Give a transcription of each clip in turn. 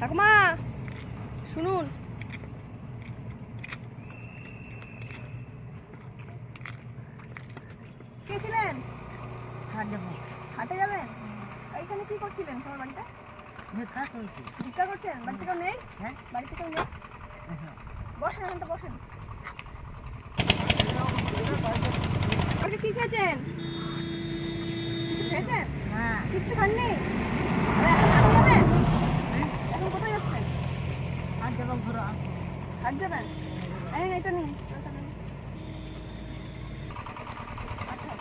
ঠাকুমা শুনুন, কে ছিলেন? হাটে যাবেন? এইখানে কি করছিলেন? সবার বাড়িতে ভিক্ষা করছেন? বাড়িতে কেউ নেই? বাড়িতে কেউ নেই? বসেন, এখন তো বসেন। কি খেয়েছেন? খেয়েছেন? কিচ্ছু খাননি? এখন কোথায় যাচ্ছেন? হাট যাবেন? এটা নিন। আচ্ছা,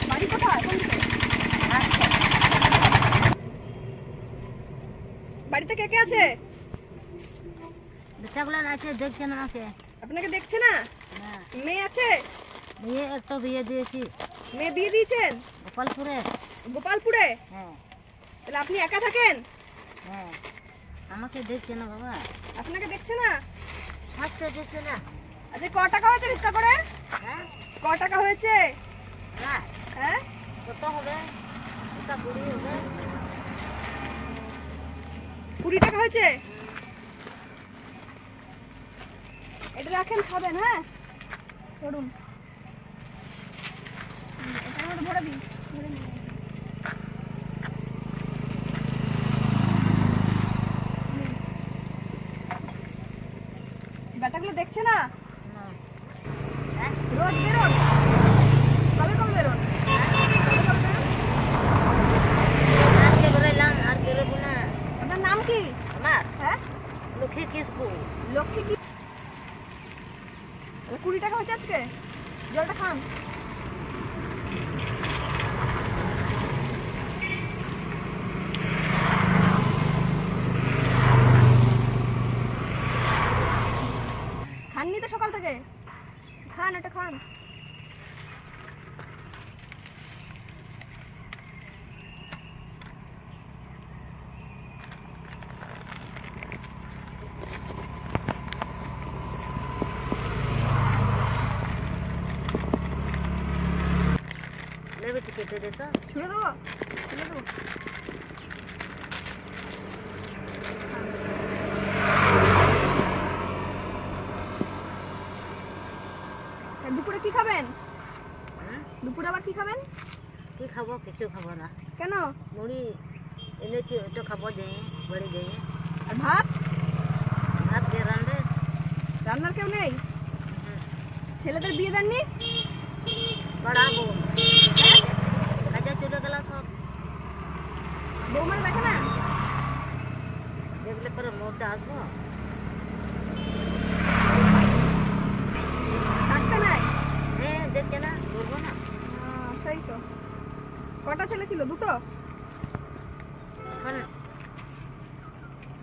বাড়ি কোথায়? কোন দিকে? বাড়িতে কে কে আছে? দেখছে না আমাকে। আপনাকে দেখছে না? মেয়ে আছে? মেয়ে একটা বিয়ে দিয়েছি। মেয়ে বিয়ে দিয়েছেন? গোপালপুরে। গোপালপুরে? হ্যাঁ। তাহলে আপনি একা থাকেন? হ্যাঁ। আমাকে দেখছে না বাবা। আপনাকে দেখছে না? আজকে দেখছে না। আচ্ছা, ক টাকা হয়েছে ভিক্ষা করে? হ্যাঁ। ক টাকা হয়েছে? হ্যাঁ, কত হবে? 20 হবে। 20 টাকা হয়েছে। এটা রাখেন, খাবেন। হ্যাঁ, ধরুন, এটার মধ্যে ভরে দিন। ব্যাটাগুলো দেখছে না? রোজ বেরোন? কবে কবে বেরোন? আজকে বেরোলাম, আর বেরোবো না। আপনার নাম কি? আমার? হ্যাঁ, লক্ষ্মী কিসকু। লক্ষ্মী কি? 20 টাকা হচ্ছে আজকে। জলটা খান। খাননি তো সকাল থেকে? খান, এটা খান। নেবে তো কেটে দে তো। ছুড়ে দেবো? ছুড়ে দেবো। দুপুরে কি খাবেন? দুপুরে আবার কি খাবেন? কি খাবো? কিছু খাবো না। কেন? মুড়ি এনেছি, ওটা খাবো। দিয়ে বাড়ি দিয়ে। আর ভাত? ভাত দিয়ে রান্না। রান্নার কেউ নেই? ছেলেদের বিয়ে দেননি? বাড়াবো। কাজে চলে গেল সব। বৌমারা দেখে না? দেখলে পরে মধ্যে আসবো। থাকতে নাই? হ্যাঁ, দেখছে না, করবো না। সেই তো। কটা ছেলে ছিল? দুটো? এখন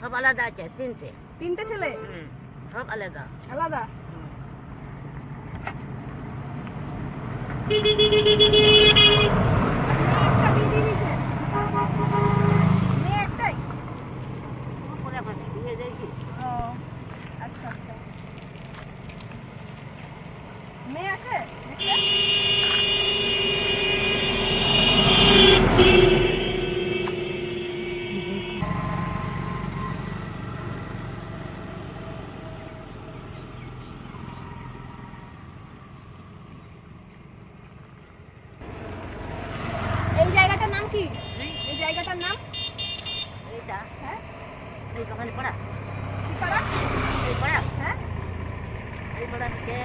সব আলাদা আছে, 3টে। 3টে ছেলে? সব আলাদা আলাদা? একটা বিয়ে দিয়ে দিয়েছেন? মেয়ে একটাই? পরে এখন বিয়ে দেখি। ও আচ্ছা আচ্ছা। মেয়ে আসে দেখতে? এই জায়গাটার নাম কি? এই জায়গাটার নাম? এইটা? হ্যাঁ, এই দোকানে পড়া। কি পাড়া? এই পড়া? হ্যাঁ, এই পড়া থেকে